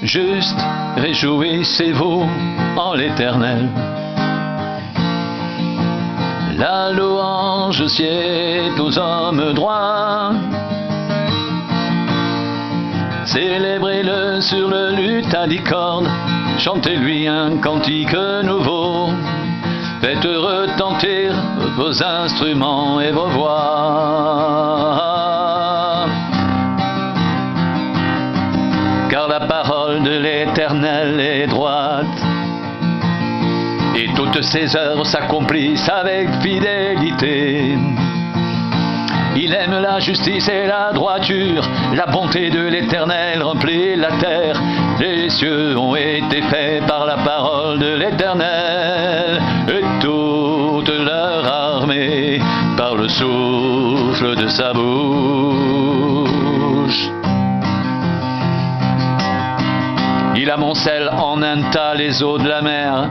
Juste réjouissez-vous en l'Éternel. La louange sied aux hommes droits. Célébrez-le sur le luth à 10 cordes, chantez-lui un cantique nouveau. Faites retentir vos instruments et vos voix. Car la parole de l'Éternel est droite, et toutes ses œuvres s'accomplissent avec fidélité. Il aime la justice et la droiture, la bonté de l'Éternel remplit la terre. Les cieux ont été faits par la parole de l'Éternel, et toute leur armée par le souffle de sa bouche. Il amoncelle en un tas les eaux de la mer.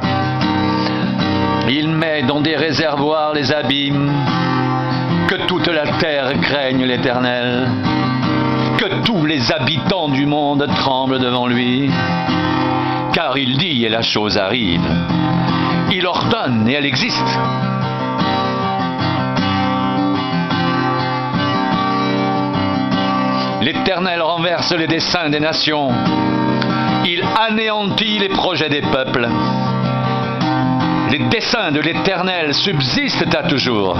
Il met dans des réservoirs les abîmes. Que toute la terre craigne l'Éternel. Que tous les habitants du monde tremblent devant lui. Car il dit et la chose arrive. Il ordonne et elle existe. L'Éternel renverse les desseins des nations. Il anéantit les projets des peuples. Les desseins de l'Éternel subsistent à toujours,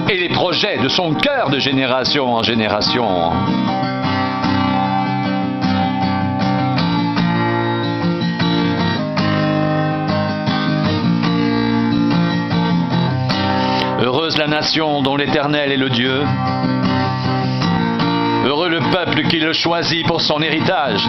et les projets de son cœur de génération en génération. Heureuse la nation dont l'Éternel est le Dieu. Heureux le peuple qui le choisit pour son héritage.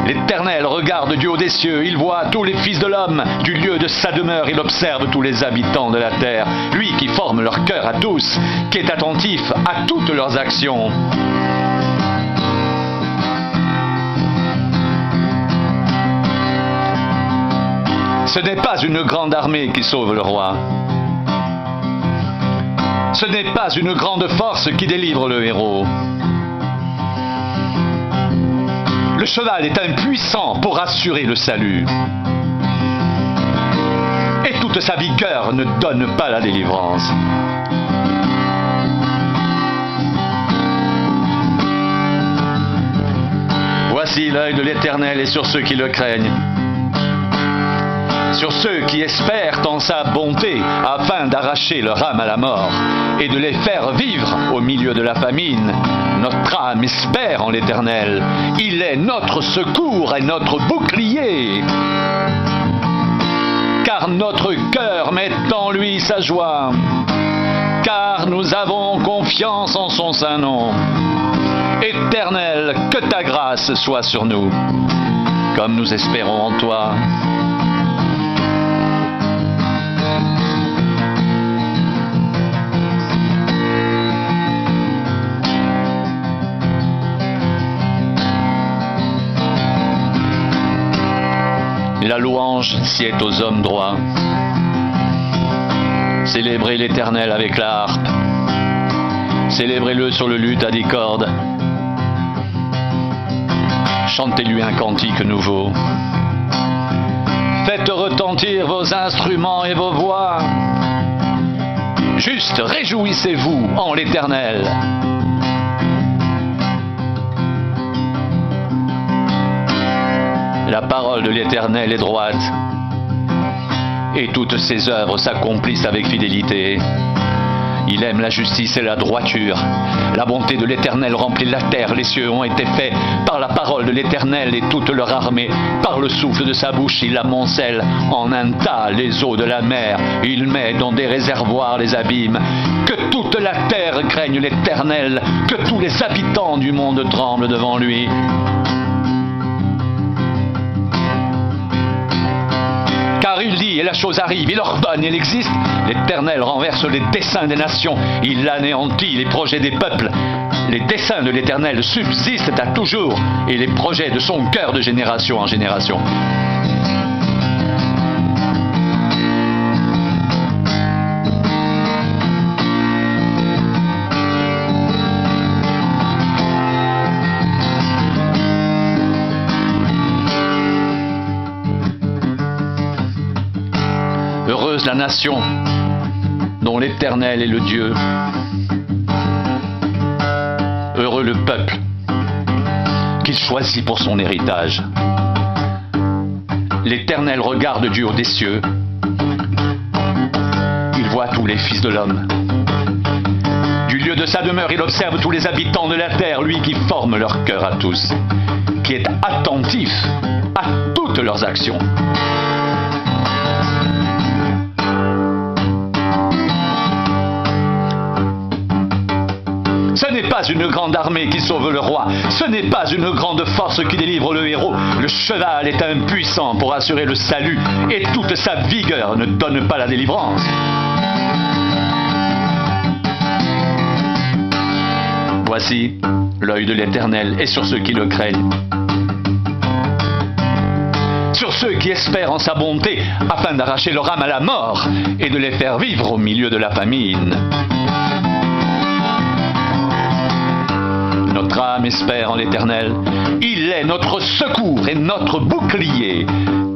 L'Éternel regarde du haut des cieux, il voit tous les fils de l'homme, du lieu de sa demeure, il observe tous les habitants de la terre, lui qui forme leur cœur à tous, qui est attentif à toutes leurs actions. Ce n'est pas une grande armée qui sauve le roi. Ce n'est pas une grande force qui délivre le héros. Le cheval est impuissant pour assurer le salut. Et toute sa vigueur ne donne pas la délivrance. Voici l'œil de l'Éternel est sur ceux qui le craignent, sur ceux qui espèrent en sa bonté afin d'arracher leur âme à la mort et de les faire vivre au milieu de la famine. Notre âme espère en l'Éternel. Il est notre secours et notre bouclier. Car notre cœur met en lui sa joie. Car nous avons confiance en son saint nom. Éternel, que ta grâce soit sur nous, comme nous espérons en toi. La louange sied aux hommes droits. Célébrez l'Éternel avec la harpe. Célébrez-le sur le luth à 10 cordes. Chantez-lui un cantique nouveau. Faites retentir vos instruments et vos voix. Juste réjouissez-vous en l'Éternel. La parole de l'Éternel est droite, et toutes ses œuvres s'accomplissent avec fidélité. Il aime la justice et la droiture. La bonté de l'Éternel remplit la terre. Les cieux ont été faits par la parole de l'Éternel et toute leur armée. Par le souffle de sa bouche, il amoncelle en un tas les eaux de la mer. Il met dans des réservoirs les abîmes. Que toute la terre craigne l'Éternel. Que tous les habitants du monde tremblent devant lui. Car il dit et la chose arrive, il ordonne et elle existe. L'Éternel renverse les desseins des nations, il anéantit les projets des peuples. Les desseins de l'Éternel subsistent à toujours et les projets de son cœur de génération en génération. nation dont l'Éternel est le Dieu. Heureux le peuple qu'il choisit pour son héritage. L'Éternel regarde du haut des cieux. Il voit tous les fils de l'homme. Du lieu de sa demeure, il observe tous les habitants de la terre, lui qui forme leur cœur à tous, qui est attentif à toutes leurs actions. Ce n'est pas une grande armée qui sauve le roi, ce n'est pas une grande force qui délivre le héros. Le cheval est impuissant pour assurer le salut et toute sa vigueur ne donne pas la délivrance. Voici, l'œil de l'Éternel est sur ceux qui le craignent, sur ceux qui espèrent en sa bonté, afin d'arracher leur âme à la mort et de les faire vivre au milieu de la famine. Notre âme espère en l'Éternel. Il est notre secours et notre bouclier,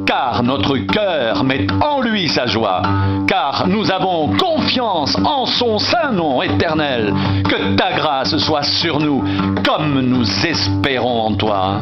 car notre cœur met en lui sa joie, car nous avons confiance en son saint nom éternel. Que ta grâce soit sur nous, comme nous espérons en toi.